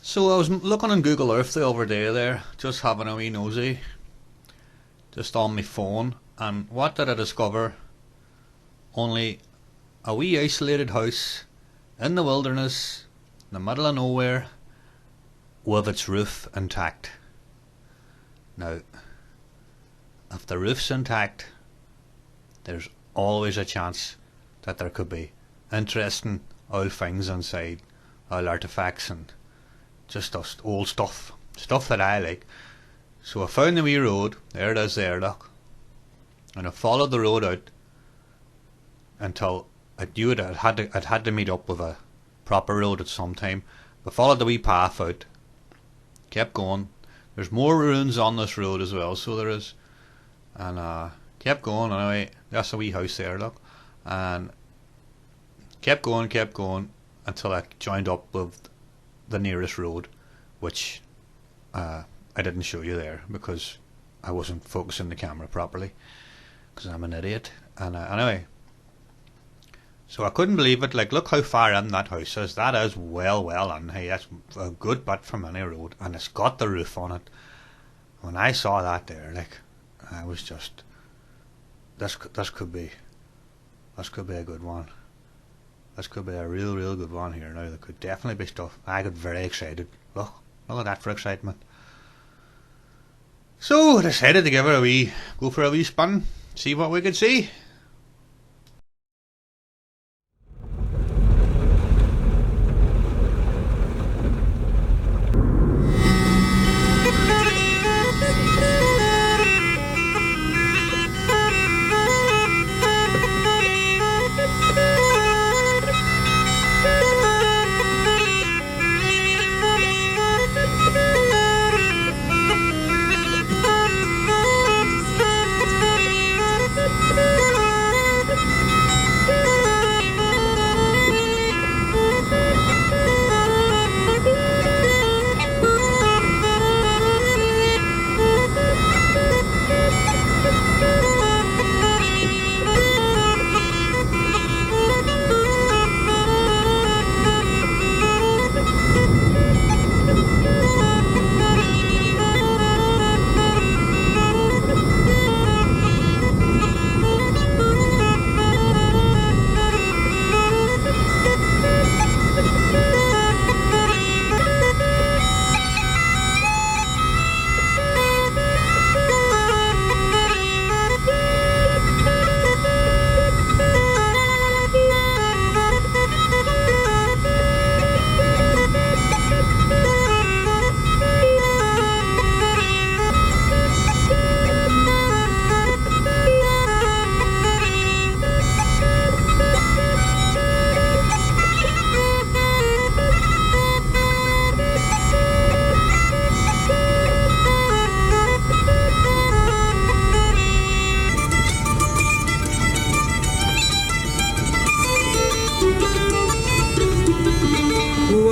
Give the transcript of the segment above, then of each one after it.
So I was looking on Google Earth the other day there, just having a wee nosy, just on my phone, and what did I discover? Only a wee isolated house in the wilderness, in the middle of nowhere, with its roof intact. Now, if the roof's intact, there's always a chance that there could be interesting old things inside, old artifacts and just old stuff that I like. So I found the wee road, there it is there, look, and I followed the road out until I knew I'd had to meet up with a proper road at some time. I followed the wee path out, kept going. There's more ruins on this road as well, so there is, and kept going. Anyway, that's a wee house there, look, and kept going until I joined up with the nearest road, which I didn't show you there because I wasn't focusing the camera properly because I'm an idiot. And anyway, so I couldn't believe it. Like, look how far in that house is. That is well in. Hey, that's a good bit from any road, and it's got the roof on it. When I saw that there, like, I was just, this could be a good one. This could be a real good one here now. There could definitely be stuff. I got very excited. Look at that for excitement. So I decided to go for a wee spin, see what we could see.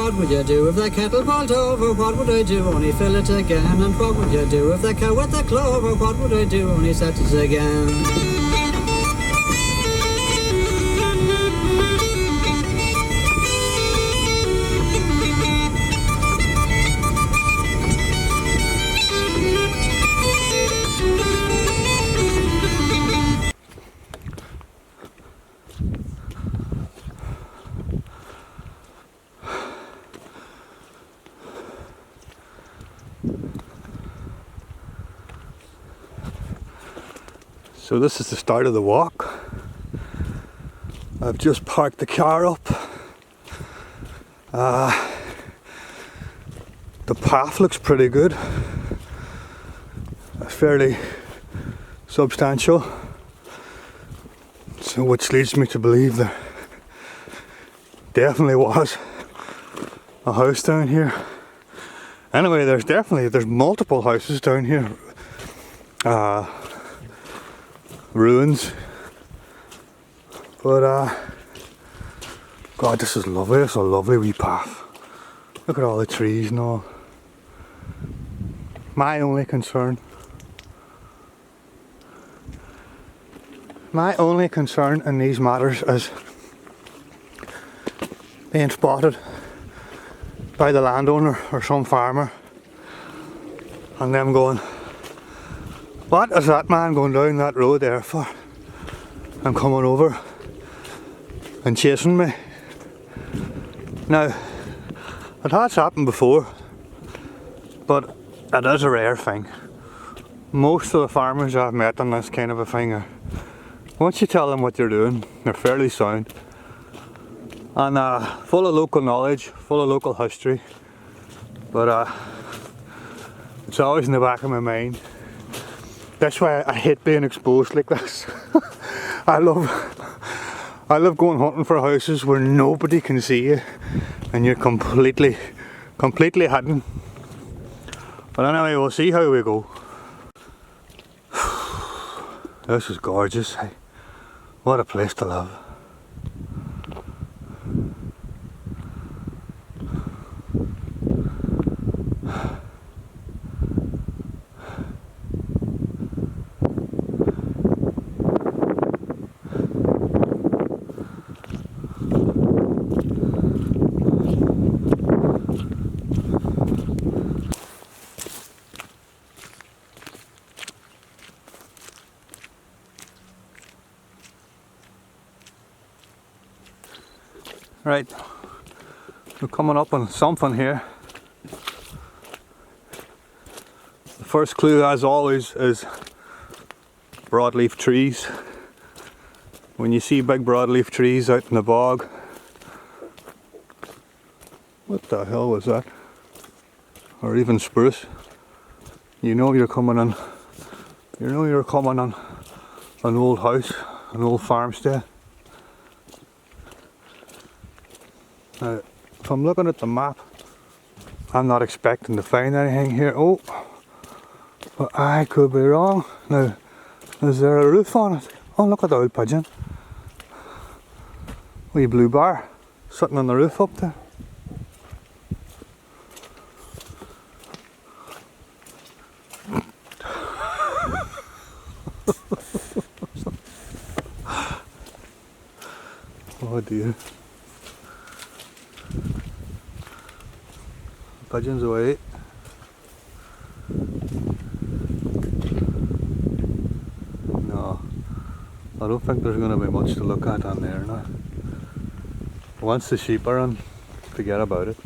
What would you do if the kettle boiled over? What would I do? Only fill it again. And what would you do if the cow with the clover? What would I do? Only set it again. So this is the start of the walk. I've just parked the car up. The path looks pretty good. It's fairly substantial. So which leads me to believe there definitely was a house down here. Anyway, there's multiple houses down here. Ruins, but God, this is lovely. It's a lovely wee path. Look at all the trees and all. My only concern in these matters is being spotted by the landowner or some farmer, and them going, what is that man going down that road there for? And coming over and chasing me. Now, it has happened before, but it is a rare thing. Most of the farmers I've met on this kind of a thing are, once you tell them what you're doing, they're fairly sound and full of local knowledge, full of local history, but it's always in the back of my mind. That's why I hate being exposed like this. I love going hunting for houses where nobody can see you and you're completely hidden. But anyway, we'll see how we go. This is gorgeous. Hey, what a place to live. Right, we're coming up on something here. The first clue, as always, is broadleaf trees. When you see big broadleaf trees out in the bog. What the hell was that? Or even spruce. You know you're coming on. You know you're coming on an old house, an old farmstead. Now, if I'm looking at the map, I'm not expecting to find anything here. Oh, but I could be wrong. Now, is there a roof on it? Oh, look at the old pigeon. Wee blue bar sitting on the roof up there. Oh dear. Pigeons away. No, I don't think there's going to be much to look at on there now. Once the sheep are on, forget about it.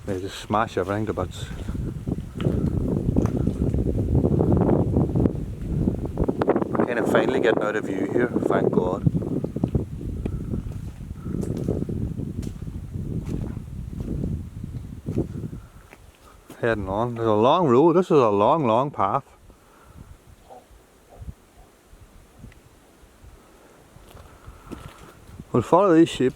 They just smash everything to bits. We're kind of finally getting out of view here, thank God. Heading on. There's a long road. This is a long path. We'll follow these sheep.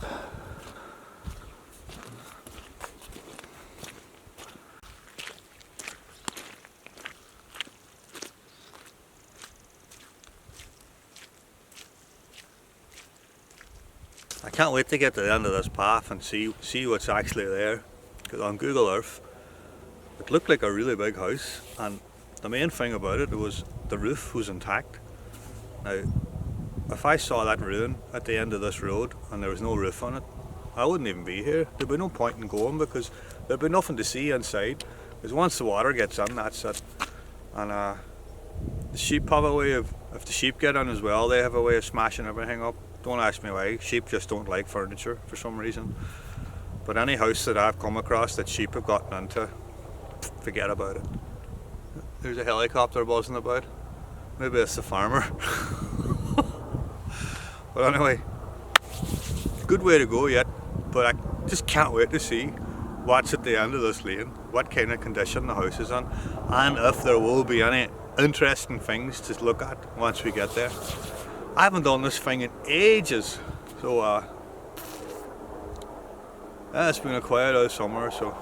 I can't wait to get to the end of this path and see what's actually there. Because on Google Earth, it looked like a really big house, and the main thing about it was the roof was intact. Now, if I saw that ruin at the end of this road and there was no roof on it, I wouldn't even be here. There'd be no point in going because there'd be nothing to see inside. Because once the water gets in, that's it. And the sheep have a way of, if the sheep get in as well, they have a way of smashing everything up. Don't ask me why. Sheep just don't like furniture for some reason. But any house that I've come across that sheep have gotten into, forget about it. There's a helicopter buzzing about. Maybe it's the farmer. But anyway, good way to go yet. But I just can't wait to see what's at the end of this lane, what kind of condition the house is in, and if there will be any interesting things to look at once we get there. I haven't done this thing in ages, so it's been a quiet out summer, so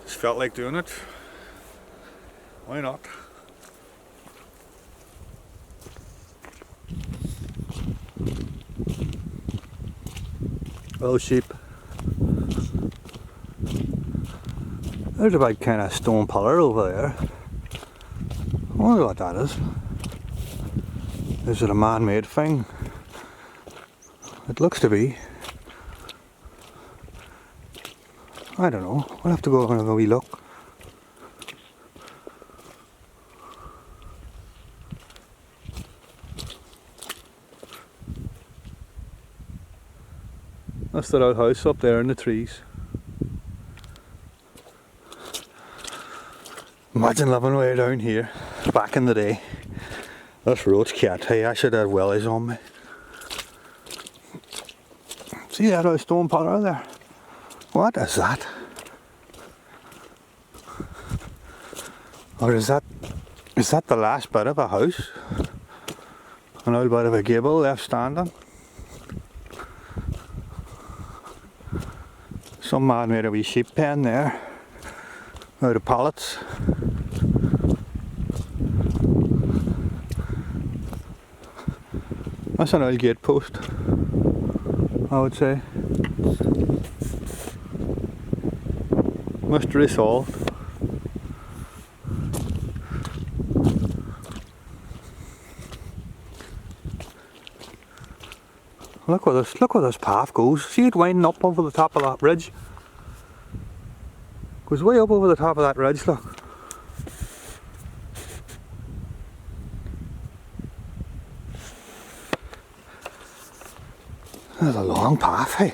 just felt like doing it. Why not? Well, sheep. There's a big kind of stone pillar over there. I wonder what that is. Is it a man-made thing? It looks to be. I don't know. We'll have to go and have a wee look. That's that old house up there in the trees. Imagine living way down here back in the day. This road's cat. Hey, I should have wellies on me. See that old stone pillar there? What is that? Or is that the last bit of a house? An old bit of a gable left standing? Some man made a wee sheep pen there out of pallets. That's an old gate post, I would say. Mystery solved. Look where this path goes. See it winding up over the top of that ridge? Goes way up over the top of that ridge, look. There's a long path, hey.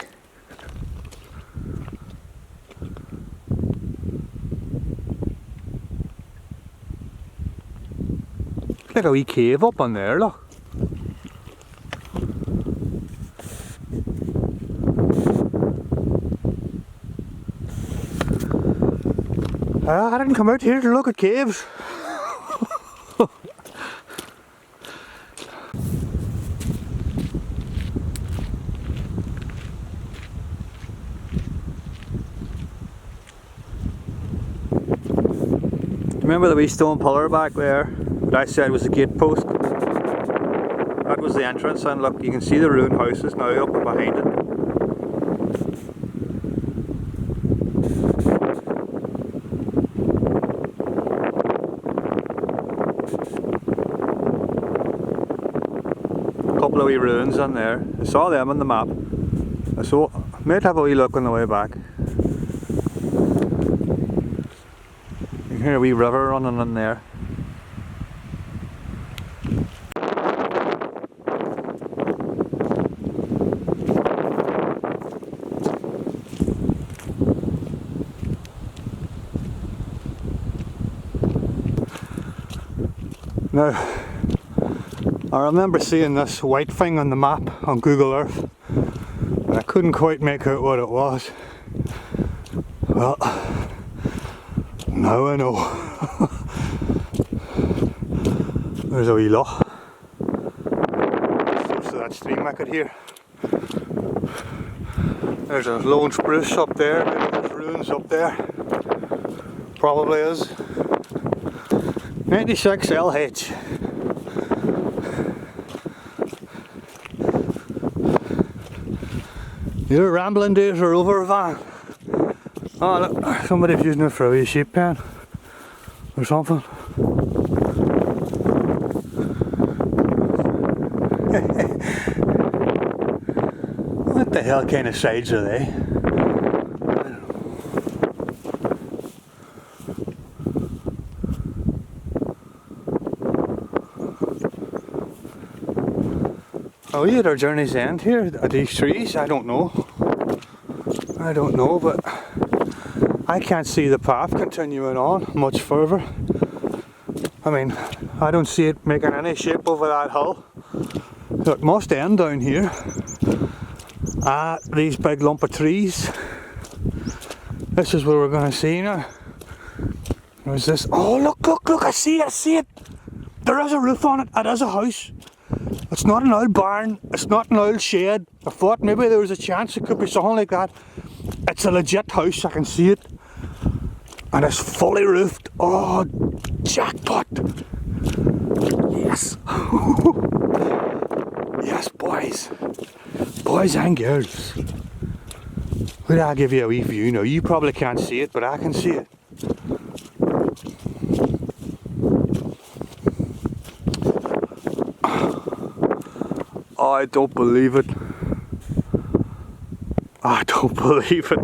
It's like a wee cave up on there, look. I didn't come out here to look at caves. Remember the wee stone pillar back there that I said was a gate post? That was the entrance, and look, you can see the ruined houses now up and behind it. Couple of wee ruins in there. I saw them on the map. So I might have a wee look on the way back. You can hear a wee river running in there. Now, I remember seeing this white thing on the map on Google Earth, but I couldn't quite make out what it was. Well, now I know. There's a wee loch. Close to that stream I could hear. There's a lone spruce up there, maybe there's ruins up there. Probably is. 96 LH. Your rambling days are over, Van. Oh look, somebody's using it for a wee sheep pen or something. What the hell kind of sides are they? Are we at our journey's end here? Are these trees? I don't know. I don't know, but I can't see the path continuing on much further. I mean, I don't see it making any shape over that hill. So it must end down here. These big lump of trees. This is where we're going to see now. There's this. Oh, look, I see it. There is a roof on it. It is a house. It's not an old barn, it's not an old shed. I thought maybe there was a chance it could be something like that. It's a legit house, I can see it. And it's fully roofed. Oh, jackpot. Yes. Yes, boys. Boys and girls. Wait, I'll give you a wee view now. You probably can't see it, but I can see it. I don't believe it. I don't believe it.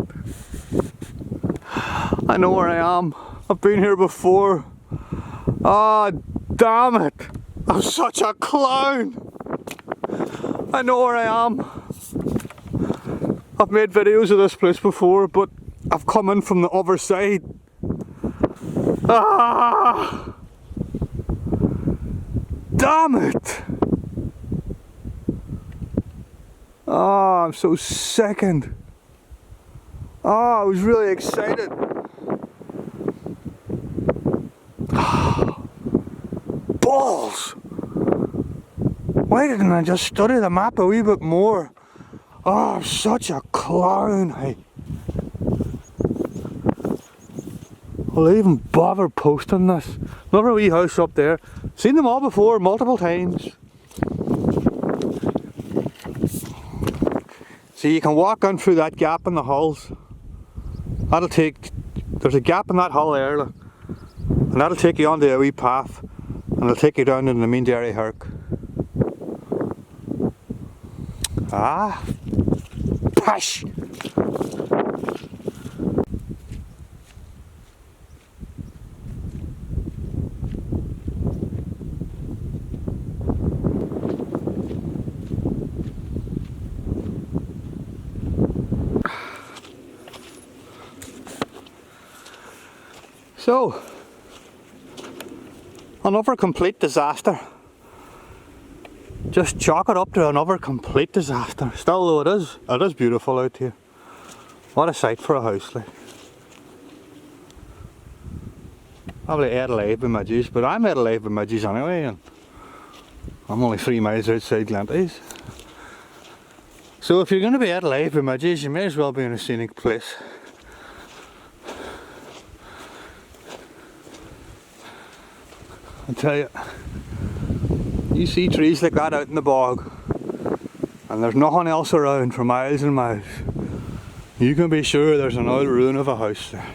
I know where I am. I've been here before. Ah, damn it. I'm such a clown. I know where I am. I've made videos of this place before, but I've come in from the other side. Ah! Damn it! Ah, I'm so sickened. Ah, I was really excited. Balls! Why didn't I just study the map a wee bit more? Oh, I'm such a clown, hey. Will I even bother posting this? Another wee house up there. Seen them all before, multiple times. See, you can walk in through that gap in the hulls. That'll take, there's a gap in that hull there, look. And that'll take you onto a wee path. And it'll take you down into the main Derry Herc. Ah, pash! So, another complete disaster. Just chalk it up to another complete disaster. Still though it is beautiful out here. What a sight for a house, like. Probably ate alive with midges, but I'm ate alive with midges anyway, and I'm only 3 miles outside Glenties. So if you're going to be ate alive with midges, you may as well be in a scenic place. I tell you, you see trees like that out in the bog and there's nothing else around for miles and miles, you can be sure there's an old ruin of a house there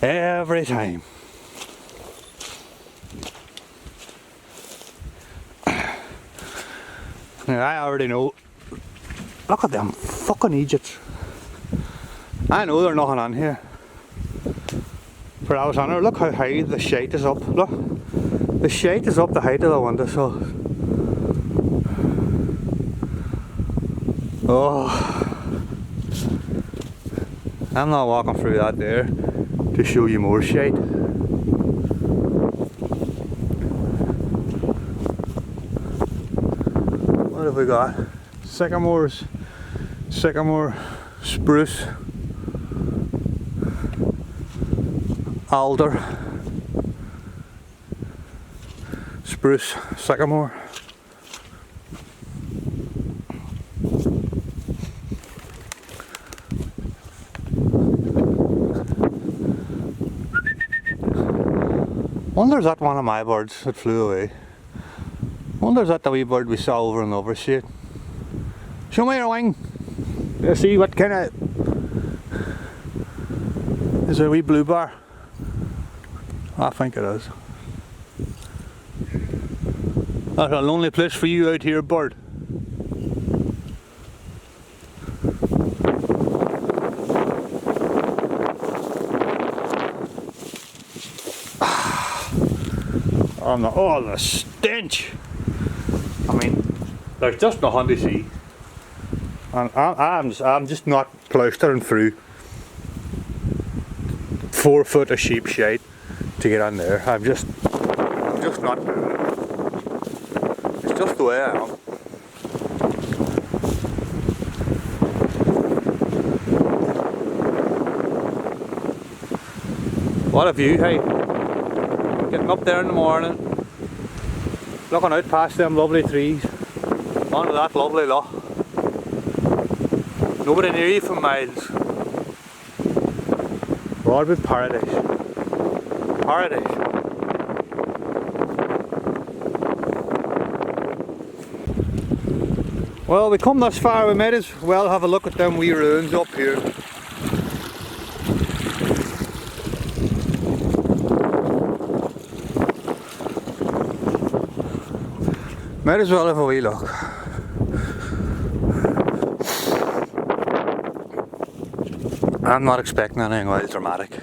every time. Now I already know, look at them fucking Egypts. I know there's nothing on here. For I was on there, look how high the shite is up, look. The shade is up the height of the windowsill. Oh, I'm not walking through that there to show you more shade. What have we got? Sycamores, sycamore, spruce, alder, spruce, sycamore. Wonder is that one of my birds that flew away. Wonder is that the wee bird we saw over in the overshade. Show me your wing. Let's see what kind of. Is it a wee blue bar? I think it is. That's a lonely place for you out here, bird. Oh, the stench! I mean, there's just nothing to see. And I'm just not ploustering through 4 foot of sheep shite to get on there. I'm just not doing it. It's just the way I am. What a view, hey? Getting up there in the morning, looking out past them lovely trees, onto that lovely loch. Nobody near you for miles. We're all about paradise. Paradise. Well, we come this far, we might as well have a look at them wee ruins up here. Might as well have a wee look. I'm not expecting anything wild dramatic.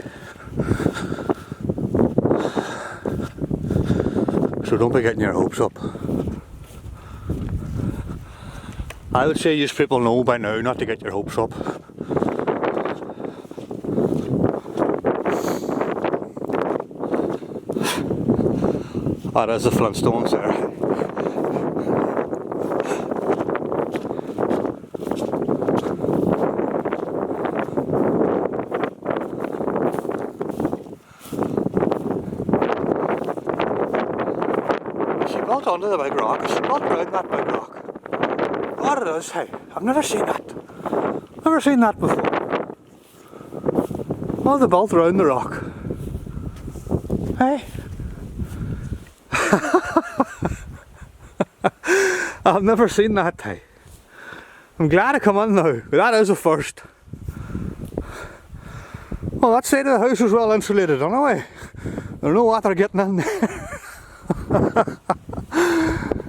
So don't be getting your hopes up. I would say you people know by now not to get your hopes up. Oh, there's the Flintstones there. She built onto the big rock. She built around that big rock. What it is, hey? I've never seen that. Never seen that before. Oh, they built around the rock. Hey? I've never seen that, hey. I'm glad I come in now. That is a first. Well, that side of the house is well insulated anyway. There's no water getting in there.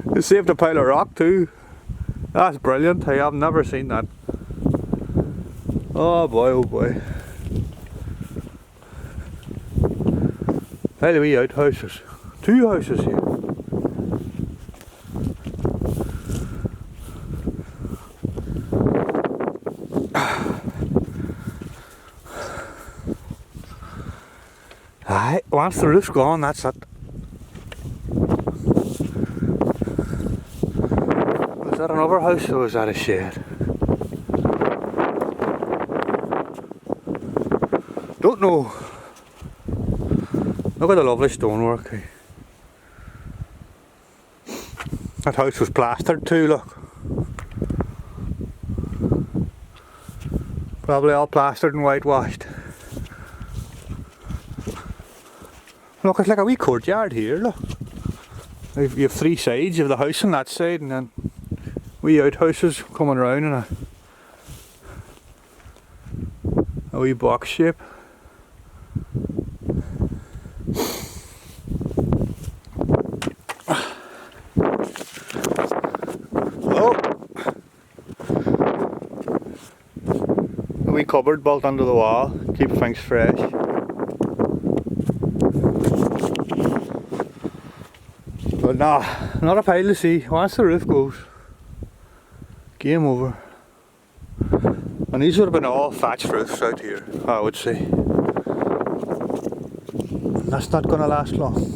They saved a pile of rock too. That's brilliant. Hey, I've never seen that. Oh boy, oh boy. Hey, the wee outhouses. 2 houses here. Aye, once the roof's gone, that's it. Was that another house or was that a shed? Don't know. Look at the lovely stonework. Hey. That house was plastered too, look. Probably all plastered and whitewashed. Look, it's like a wee courtyard here, look. You have 3 sides, you have the house on that side and then wee outhouses coming around in a wee box shape. Oh! A wee cupboard built under the wall, keep things fresh. But nah, not a pile to see. Once the roof goes, game over. And these would have been all thatched roofs out here, I would say. And that's not going to last long.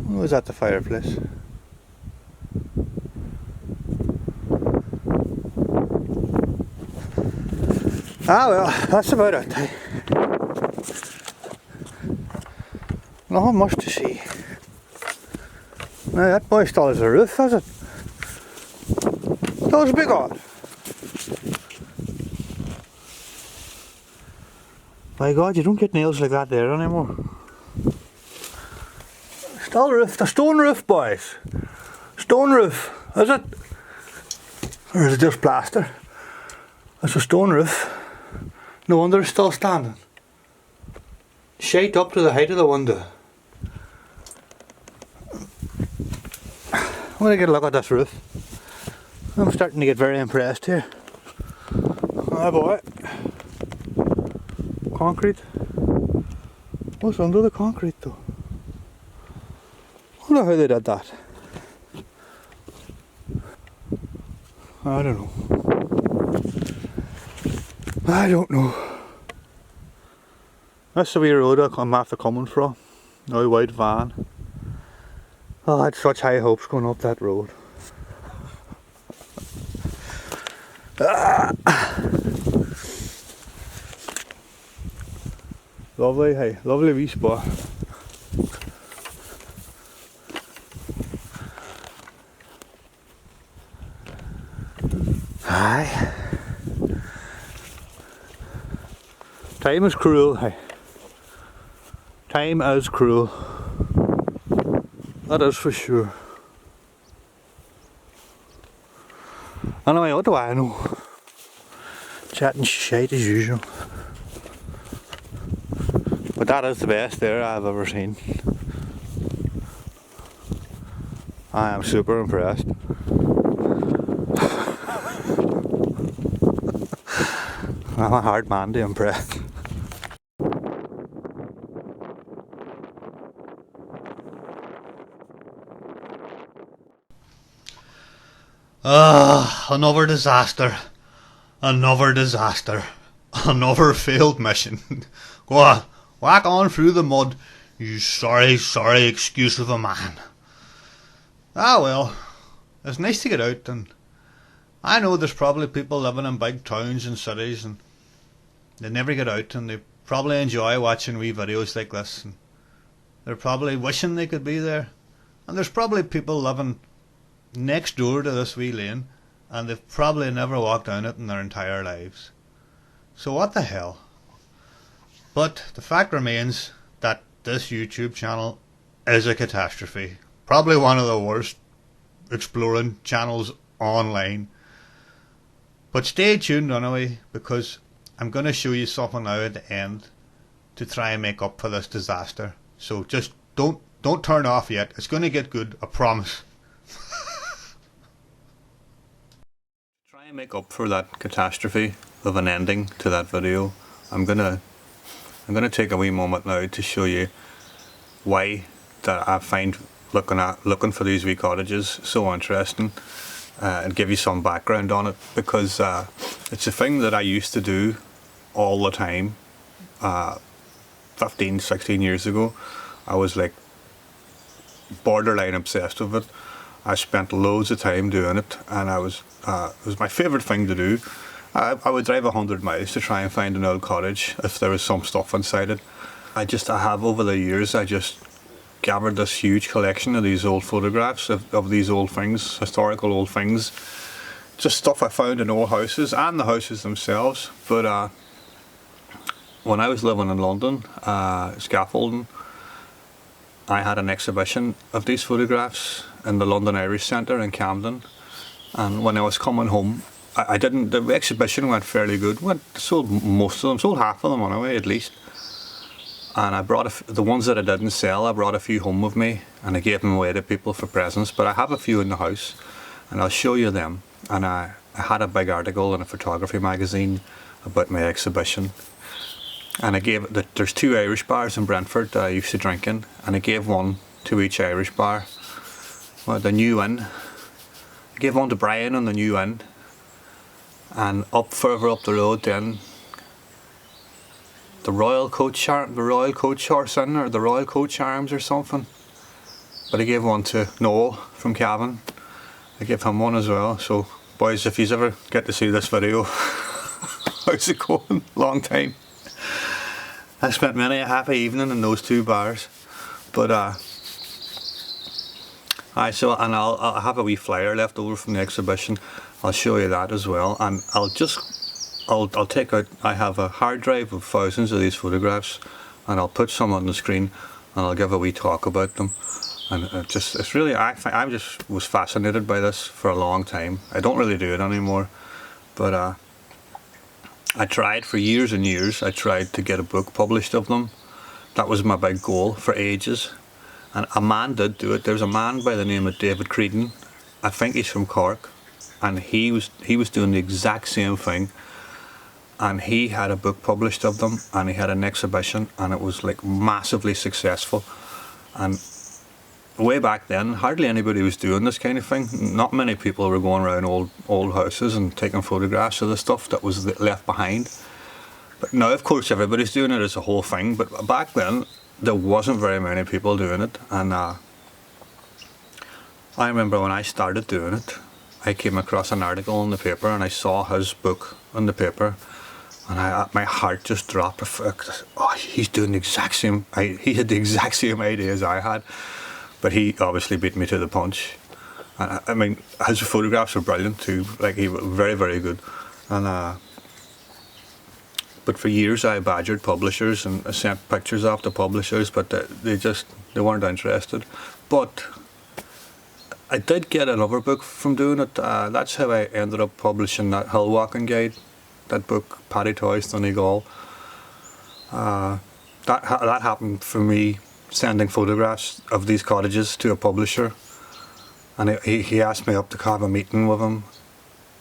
Was that the fireplace? Ah well, that's about it. Not much to see. Now that boy still has a roof, has it? Those big odd. By God, you don't get nails like that there anymore. Still roof, the stone roof, boys. Stone roof, is it? Or is it just plaster? It's a stone roof. No wonder it's still standing. Shite up to the height of the window. I'm gonna get a look at this roof. I'm starting to get very impressed here. Oh boy. Concrete. What's under the concrete though? I wonder how they did that. I don't know. I don't know. That's the wee road I'm after coming from. No white van. Oh, I had such high hopes going up that road. Lovely, hey, lovely wee spot. Aye. Time is cruel, hey. Time is cruel. That is for sure. Anyway, what do I know? Chatting shite as usual. But that is the best there I've ever seen. I am super impressed. I'm a hard man to impress. Another disaster. Another disaster. Another failed mission. Go on, whack on through the mud, you sorry excuse of a man. Ah well, it's nice to get out, and I know there's probably people living in big towns and cities and they never get out, and they probably enjoy watching wee videos like this, and they're probably wishing they could be there. And there's probably people living next door to this wee lane and they've probably never walked down it in their entire lives. So what the hell? But the fact remains that this YouTube channel is a catastrophe. Probably one of the worst exploring channels online. But stay tuned anyway, because I'm going to show you something now at the end to try and make up for this disaster. So just don't turn off yet. It's going to get good, I promise. Try and make up for that catastrophe of an ending to that video. I'm gonna take a wee moment now to show you why that I find looking for these wee cottages so interesting, and give you some background on it, because it's a thing that I used to do all the time. 15-16 years ago, I was like borderline obsessed with it. I spent loads of time doing it, and it was my favourite thing to do. I would drive 100 miles to try and find an old cottage if there was some stuff inside it. I have over the years, I just gathered this huge collection of these old photographs of these old things, historical old things. Just stuff I found in old houses and the houses themselves. But when I was living in London, scaffolding, I had an exhibition of these photographs in the London Irish Centre in Camden. And when I was coming home, the exhibition went fairly good. Sold most of them, sold half of them anyway, at least. And I brought the ones that I didn't sell, I brought a few home with me, and I gave them away to people for presents. But I have a few in the house, and I'll show you them. And I had a big article in a photography magazine about my exhibition. And I gave there's 2 Irish bars in Brentford that I used to drink in, and I gave one to each Irish bar. Well, the New Inn. I gave one to Brian on the New Inn. And further up the road then, the Royal Coach Horse Inn, or the Royal Coach Arms or something. But I gave one to Noel from Cavan. I gave him one as well. So boys, if you ever get to see this video, how's it going? Long time. I spent many a happy evening in those 2 bars. But I'll have a wee flyer left over from the exhibition. I'll show you that as well, and I'll take out, I have a hard drive of thousands of these photographs, and I'll put some on the screen and I'll give a wee talk about them. And it's really, I just was fascinated by this for a long time. I don't really do it anymore, but I tried for years and years. I tried to get a book published of them. That was my big goal for ages, and a man did do it. There's a man by the name of David Creedon. I think he's from Cork, and he was doing the exact same thing, and he had a book published of them, and he had an exhibition, and it was like massively successful. And way back then, hardly anybody was doing this kind of thing. Not many people were going around old houses and taking photographs of the stuff that was left behind. But now, of course, everybody's doing it as a whole thing. But back then, there wasn't very many people doing it. And I remember when I started doing it, I came across an article in the paper, and I saw his book in the paper, and my heart just dropped. Oh, he's doing the exact same. He had the exact same idea as I had. But he obviously beat me to the punch. And I mean, his photographs were brilliant too. Like, he was very, very good. And but for years I badgered publishers and I sent pictures off to publishers, but they weren't interested. But I did get another book from doing it. That's how I ended up publishing that hill walking guide that book, Paddy Toys, Donegal. That happened for me sending photographs of these cottages to a publisher, and he asked me up to have a meeting with him,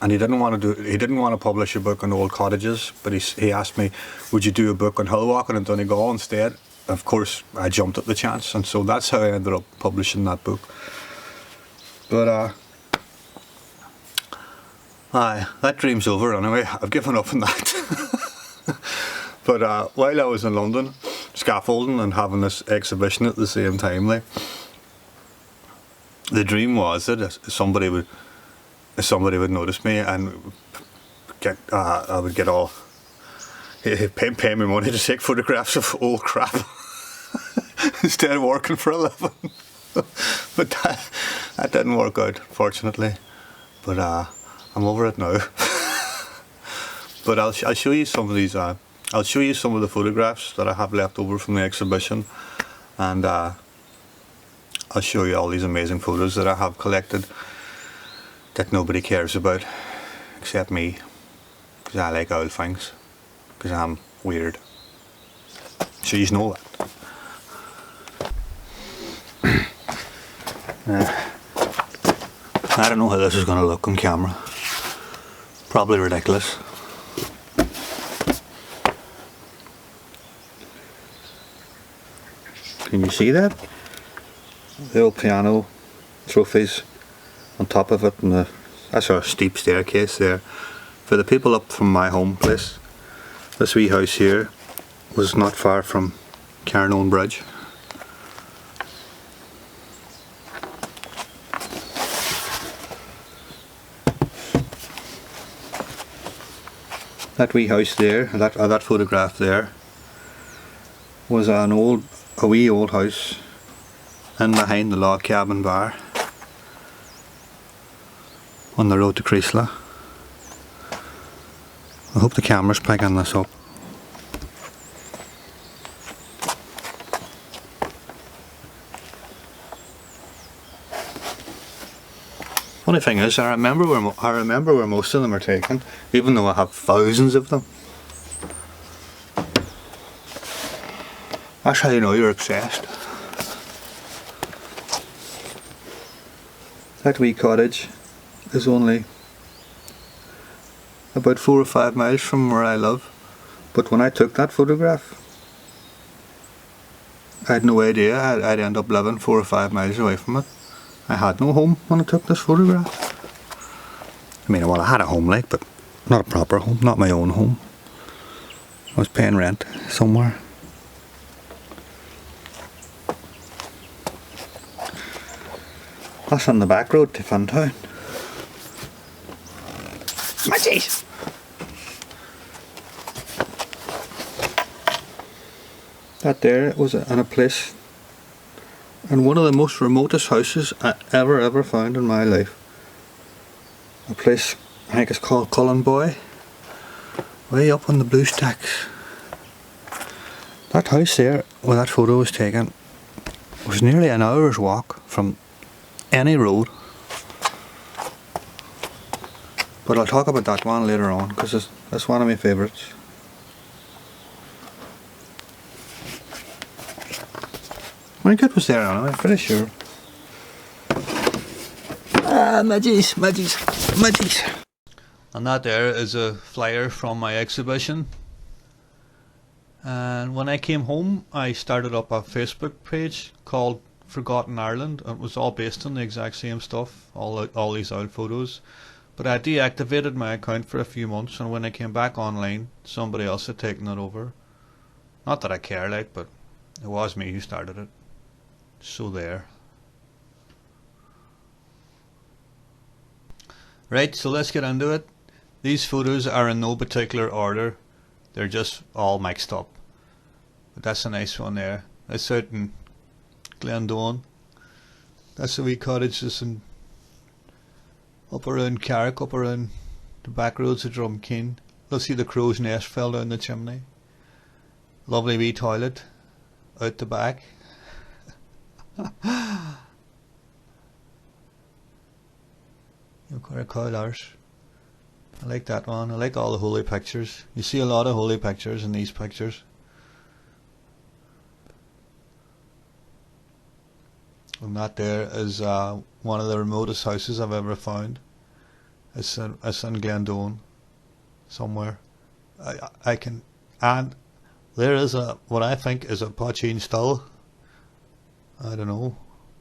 and he didn't want to publish a book on old cottages, but he asked me, would you do a book on hill walking in Donegal instead? Of course, I jumped at the chance, and so that's how I ended up publishing that book. But that dream's over anyway. I've given up on that. But while I was in London, scaffolding and having this exhibition at the same time, like, the dream was that somebody would notice me and I would get all pay me money to take photographs of old crap instead of working for a living. But that didn't work out, fortunately. But I'm over it now. But I'll show you some of these. I'll show you some of the photographs that I have left over from the exhibition, and I'll show you all these amazing photos that I have collected that nobody cares about except me, because I like old things, because I'm weird. So you know that. I don't know how this is going to look on camera. Probably ridiculous. Can you see that? The old piano trophies on top of it, and that's a steep staircase there. For the people up from my home place, this wee house here was not far from Carnone Bridge. That wee house there, that photograph there, was a wee old house in behind the log cabin bar on the road to Creasla. I hope the camera's picking this up. Funny thing is, I remember where most of them are taken, even though I have thousands of them. That's how you know you're obsessed. That wee cottage is only about 4 or 5 miles from where I live, but when I took that photograph, I had no idea I'd end up living 4 or 5 miles away from it. I had no home when I took this photograph. I mean, well, I had a home, like, but not a proper home, not my own home. I was paying rent somewhere. That's on the back road to Funtown. My jeez! That there was in a place, in one of the most remotest houses I ever found in my life. A place, I think it's called Cullenboy, way up on the Blue Stacks. That house there, where that photo was taken, was nearly an hour's walk from any road. But I'll talk about that one later on, because that's one of my favourites. Winnicott was there anyway, I'm pretty sure. Midgies. And that there is a flyer from my exhibition. And when I came home, I started up a Facebook page called Forgotten Ireland. It was all based on the exact same stuff, all these old photos. But I deactivated my account for a few months, and when I came back online, somebody else had taken it over. Not that I care, like, but it was me who started it. So there. Right, so let's get into it. These photos are in no particular order. They're just all mixed up. But that's a nice one there. That's out in Glendowan. That's a wee cottage just in up around Carrick, up around the back roads of Drumkeen. You'll see the crow's nest fell down the chimney. Lovely wee toilet out the back. You've got to call ours. I like that one. I like all the holy pictures. You see a lot of holy pictures in these pictures. And that there is one of the remotest houses I've ever found. It's in Glendone, somewhere. I can, and there is what I think is a Pachin still. I don't know.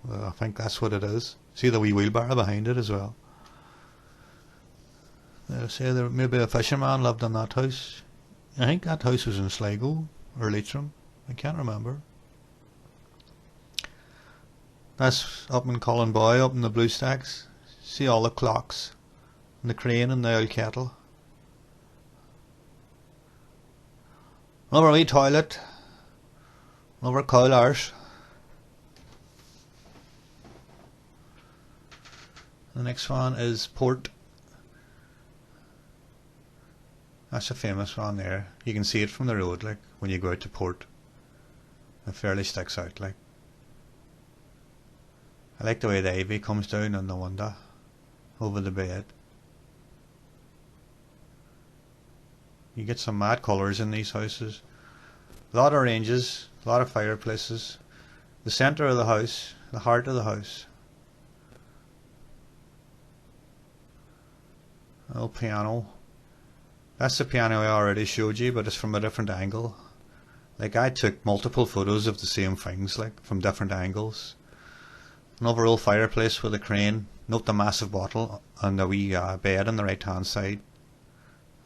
I think that's what it is. See the wee wheelbarrow behind it as well. They say there maybe a fisherman lived in that house. I think that house was in Sligo or Leitrim. I can't remember. That's up in Collinboy, up in the Blue Stacks. See all the clocks, and the crane and the oil kettle. Another wee toilet. Another coal arse. The next one is Port. That's a famous one there. You can see it from the road, like when you go out to Port. It fairly sticks out, like. I like the way the ivy comes down on the window over the bed. You get some mad colours in these houses. A lot of ranges, a lot of fireplaces. The centre of the house, the heart of the house. A little piano. That's the piano I already showed you, but it's from a different angle. Like, I took multiple photos of the same things, like, from different angles. Another old fireplace with a crane. Note the massive bottle and the wee bed on the right hand side.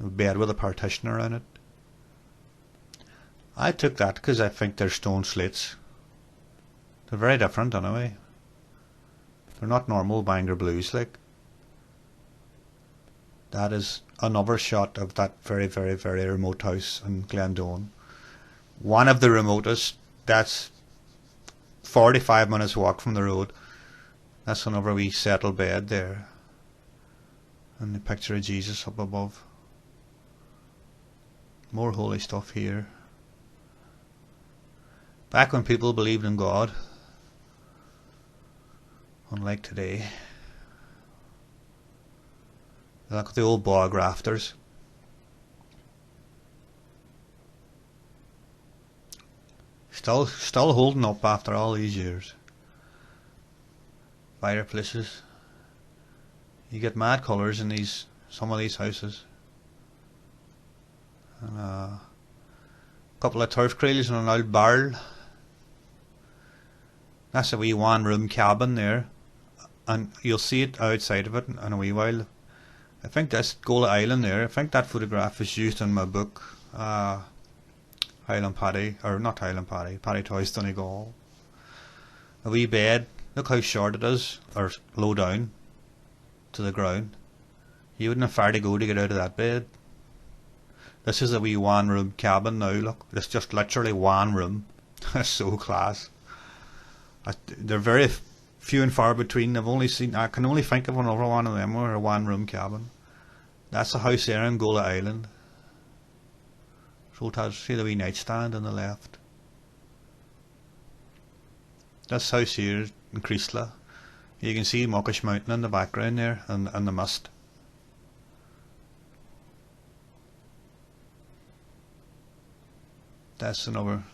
A bed with a partition around it. I took that because I think they're stone slates. They're very different anyway. They're not normal Bangor blues, like. That is another shot of that very, very, very remote house in Glendone. One of the remotest. That's 45 minutes walk from the road. That's another wee settled bed there. And the picture of Jesus up above. More holy stuff here. Back when people believed in God. Unlike today. Look at the old bog rafters. Still holding up after all these years. Fireplaces. You get mad colours in some of these houses. And a couple of turf creels and an old barrel. That's a wee one room cabin there. And you'll see it outside of it in a wee while. I think that's Gola Island there. I think that photograph is used in my book. Highland Paddy, or not Highland Paddy, Paddy Toys Donegal. A wee bed. Look how short it is, or low down to the ground. You wouldn't have far to go to get out of that bed. This is a wee one room cabin now. Look, it's just literally one room. That's so class. They're very few and far between. I can only think of another one of them where a one room cabin. That's a house there in Gola Island. So it has, see the wee nightstand on the left. This house here in Creasla. You can see Muckish Mountain in the background there and the mist. That's another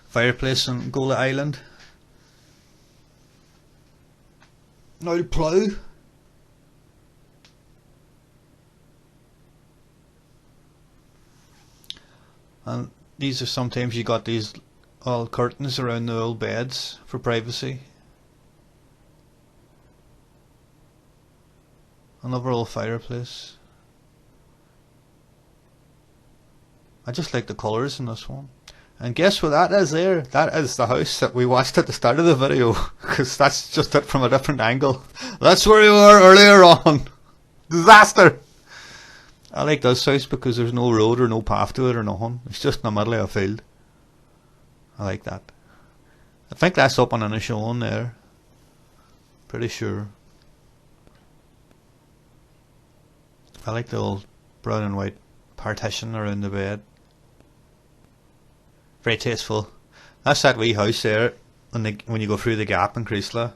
fireplace in Gola Island. An old plough. And these are sometimes you got these old curtains around the old beds for privacy. Another old fireplace. I just like the colours in this one. And guess what that is there? That is the house that we watched at the start of the video. Because that's just it from a different angle. That's where we were earlier on. Disaster! I like this house because there's no road or no path to it or nothing. It's just in the middle of a field. I like that. I think that's up on Inishowen there. Pretty sure. I like the old brown and white partition around the bed. Very tasteful. That's that wee house there when you go through the gap in Creasla.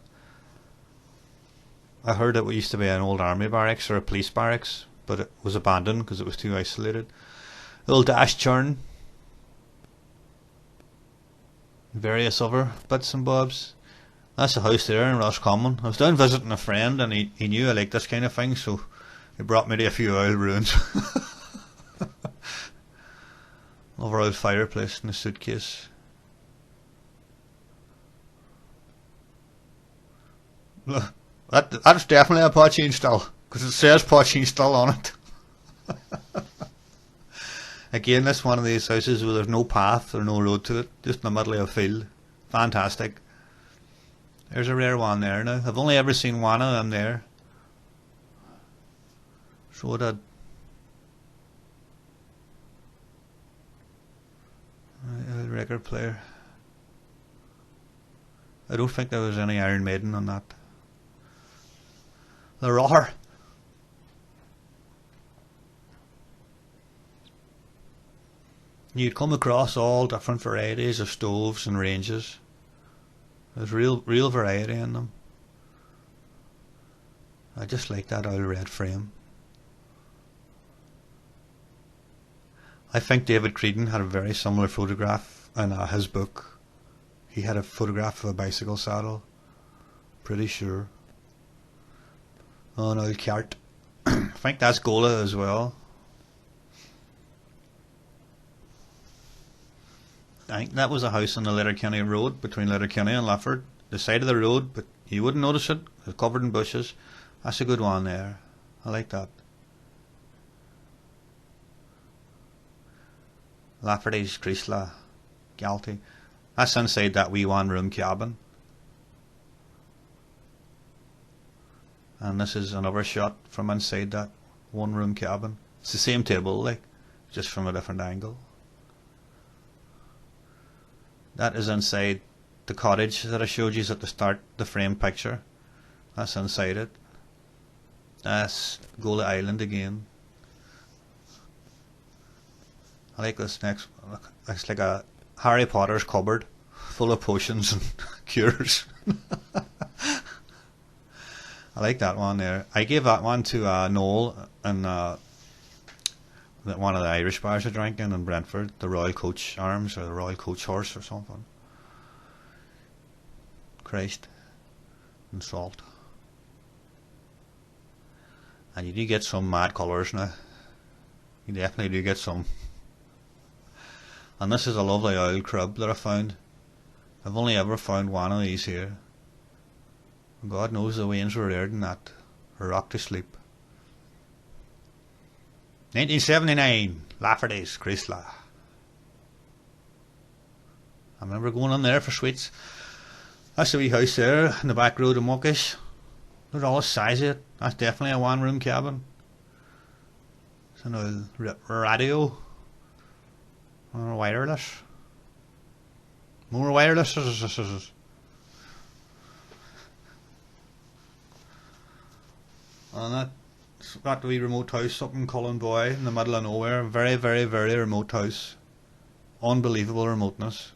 I heard it used to be an old army barracks or a police barracks but it was abandoned because it was too isolated. Old Dash Churn, various other bits and bobs. That's the house there in Roscommon. I was down visiting a friend, and he knew I liked this kind of thing, so he brought me to a few old ruins. Over old fireplace in a suitcase. Look, that's definitely a Poachine still, because it says Poachine still on it. Again, this one of these houses where there's no path or no road to it, just in the middle of a field. Fantastic. There's a rare one there now. I've only ever seen one of them there. So that record player. I don't think there was any Iron Maiden on that. The Roar. You'd come across all different varieties of stoves and ranges. There's real variety in them. I just like that old red frame. I think David Creedon had a very similar photograph in his book. He had a photograph of a bicycle saddle. Pretty sure. Oh, an old cart. I think that's Gola as well. I think that was a house on the Letterkenny Road between Letterkenny and Lafford. The side of the road, but you wouldn't notice it. It's covered in bushes. That's a good one there. I like that. Lafferty's Creesla, Galty. That's inside that wee one room cabin. And this is another shot from inside that one room cabin. It's the same table, like, just from a different angle. That is inside the cottage that I showed you at the start, the framed picture. That's inside it. That's Gola Island again. I like this next one. It's like a Harry Potter's cupboard full of potions and cures. I like that one there. I gave that one to Noel and one of the Irish bars I drank in Brentford, the Royal Coach Arms or the Royal Coach Horse or something. Christ and salt. And you do get some mad colours now. You definitely do get some. And this is a lovely old crib that I found. I've only ever found one of these here. God knows the wains were aired in that. A rock to sleep. 1979, Lafferty's Creesla. I remember going in there for sweets. That's the wee house there in the back road of Muckish. Look at all the size of it. That's definitely a one room cabin. It's an old radio. Or wireless. More wireless. And that's that wee remote house up in Cullen Boy in the middle of nowhere. Very, very, very remote house. Unbelievable remoteness.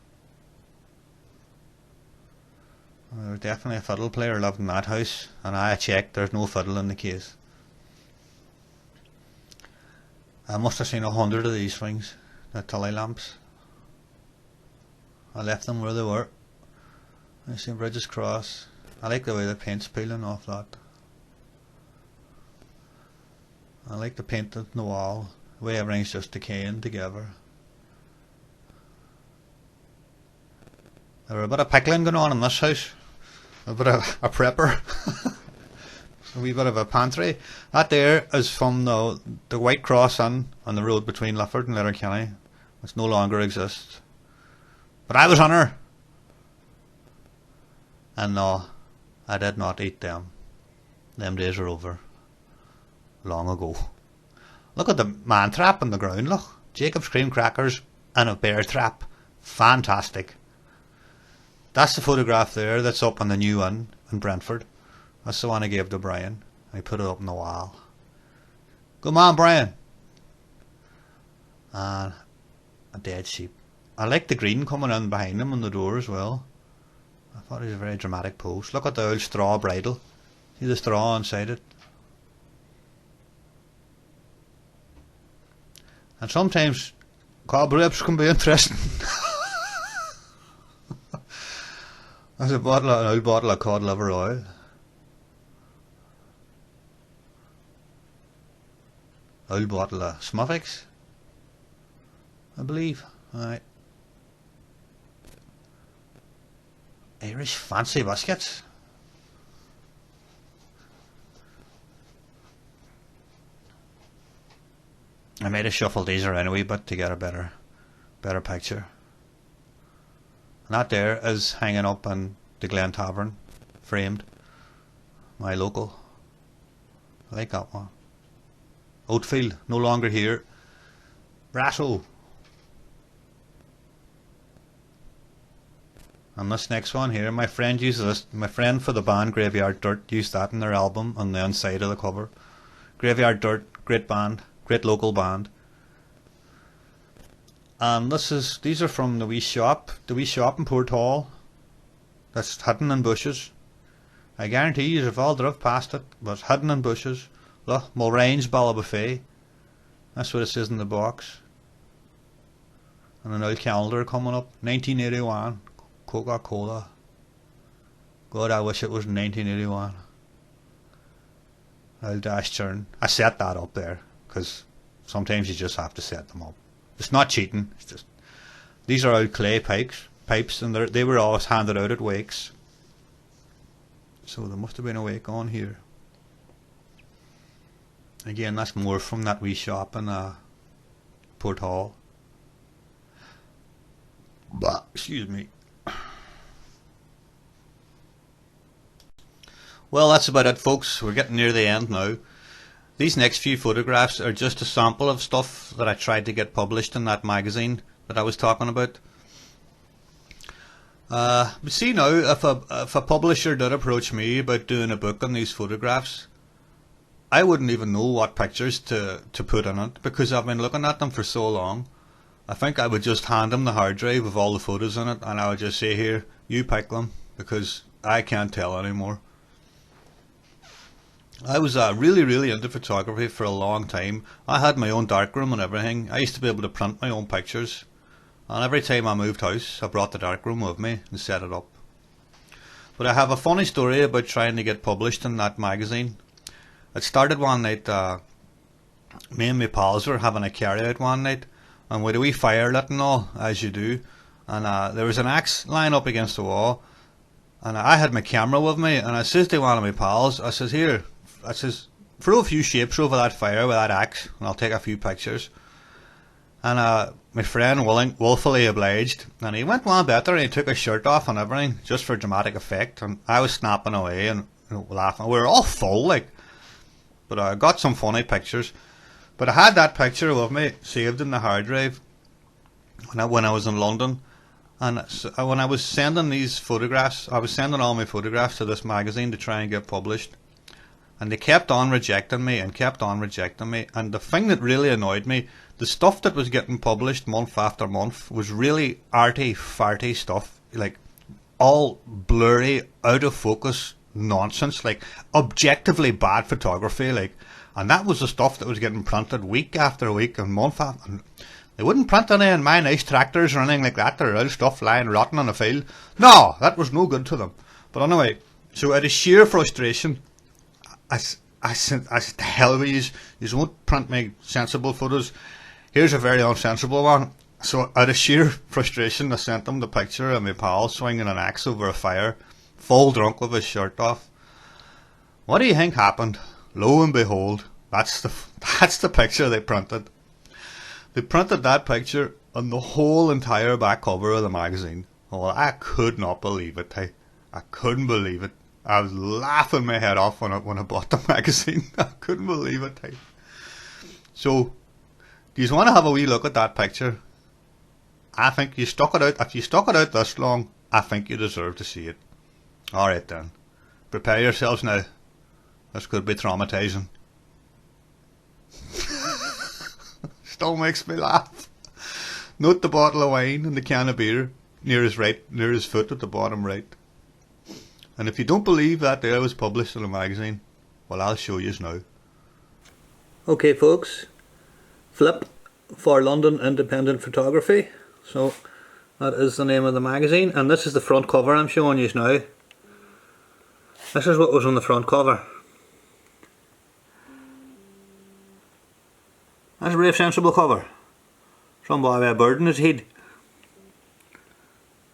There's definitely a fiddle player lived in that house, and I checked, there's no fiddle in the case. I must have seen 100 of these things, the tilly lamps. I left them where they were. I see Bridges Cross. I like the way the paint's peeling off that. I like the paint on the wall, the way everything's just decaying together. There were a bit of pickling going on in this house. A bit of a prepper. A wee bit of a pantry. That there is from the White Cross Inn on the road between Lafford and Letterkenny, which no longer exists. But I was on her. And no, I did not eat them. Them days are over. Long ago. Look at the man trap on the ground, look. Jacob's cream crackers and a bear trap. Fantastic. That's the photograph there that's up on the new one in Brentford. That's the one I gave to Brian. I put it up on the wall. Good man, Brian. And a dead sheep. I like the green coming in behind him on the door as well. I thought it was a very dramatic pose. Look at the old straw bridle. See the straw inside it? And sometimes cobwebs can be interesting. There's an old bottle of cod liver oil. Old bottle of Smuffix, I believe. Alright. Irish fancy biscuits. I might have shuffled these around a wee bit to get a better picture. And that there is hanging up in the Glen Tavern, framed. My local. I like that one. Oatfield, no longer here. Brasso. And this next one here, my friend uses this. My friend for the band Graveyard Dirt used that in their album on the inside of the cover. Graveyard Dirt, great band, great local band. And these are from the wee shop in Port Hall. That's hidden in bushes. I guarantee you, if all drove past it, was hidden in bushes. Look, Mulrane's Ballabafay. That's what it says in the box. And an old calendar coming up, 1981. Coca-Cola. God, I wish it was 1981. Old dash turn. I set that up there because sometimes you just have to set them up. It's not cheating. It's just these are old clay pipes, and they were always handed out at wakes. So there must have been a wake on here. Again, that's more from that wee shop in Port Hall. But excuse me. Well, that's about it, folks. We're getting near the end now. These next few photographs are just a sample of stuff that I tried to get published in that magazine that I was talking about. But see now, if a publisher did approach me about doing a book on these photographs, I wouldn't even know what pictures to put in it because I've been looking at them for so long. I think I would just hand them the hard drive with all the photos in it, and I would just say, here, you pick them, because I can't tell anymore. I was really into photography for a long time. I had my own darkroom and everything. I used to be able to print my own pictures. And every time I moved house, I brought the darkroom with me and set it up. But I have a funny story about trying to get published in that magazine. It started one night, me and my pals were having a carry out one night, and with a wee fire lit and all, as you do. And there was an axe lying up against the wall. And I had my camera with me, and I says to one of my pals, I says, here, I says, throw a few shapes over that fire with that axe, and I'll take a few pictures. And my friend willfully obliged, and he went one better, and he took his shirt off and everything, just for dramatic effect, and I was snapping away and laughing. We were all full, like, but I got some funny pictures. But I had that picture with me, saved in the hard drive, when I was in London. And when I was sending these photographs, I was sending all my photographs to this magazine to try and get published. And they kept on rejecting me and kept on rejecting me. And the thing that really annoyed me, the stuff that was getting published month after month was really arty, farty stuff. Like, all blurry, out of focus nonsense. Like, objectively bad photography. Like, and that was the stuff that was getting printed week after week and month after. They wouldn't print any in my nice tractors or anything like that. They're all stuff lying rotten on a field. No, that was no good to them. But anyway, so out of sheer frustration, I said, the hell with yous. Yous won't print me sensible photos. Here's a very unsensible one. So out of sheer frustration, I sent them the picture of my pal swinging an axe over a fire, full drunk with his shirt off. What do you think happened? Lo and behold, that's the picture they printed. They printed that picture on the whole entire back cover of the magazine. Well, I could not believe it. I couldn't believe it. I was laughing my head off when I bought the magazine. I couldn't believe it. So, do you want to have a wee look at that picture? I think you stuck it out. If you stuck it out this long, I think you deserve to see it. Alright then. Prepare yourselves now. This could be traumatizing. Still makes me laugh. Note the bottle of wine and the can of beer near his foot at the bottom right. And if you don't believe that there was published in a magazine, well, I'll show you now. Okay, folks, flip for London Independent Photography. So that is the name of the magazine, and this is the front cover I'm showing you now. This is what was on the front cover. That's a brave, sensible cover. Some boy with a bird in his head.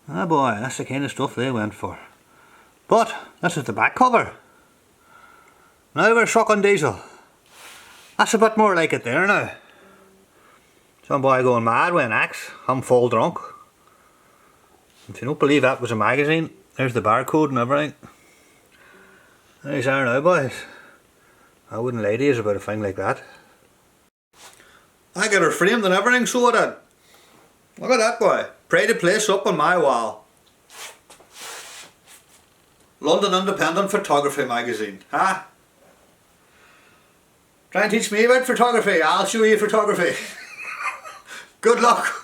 Ah boy, that's the kind of stuff they went for. But this is the back cover. Now we're sucking diesel. That's a bit more like it there now. Some boy going mad with an axe. I'm full drunk. If you don't believe that was a magazine, there's the barcode and everything. There's there now, boys. I wouldn't lie to you about a thing like that. I got her framed and everything, so I did. Look at that boy. Pride of place up on my wall. London Independent Photography magazine, huh? Try and teach me about photography, I'll show you photography. Good luck.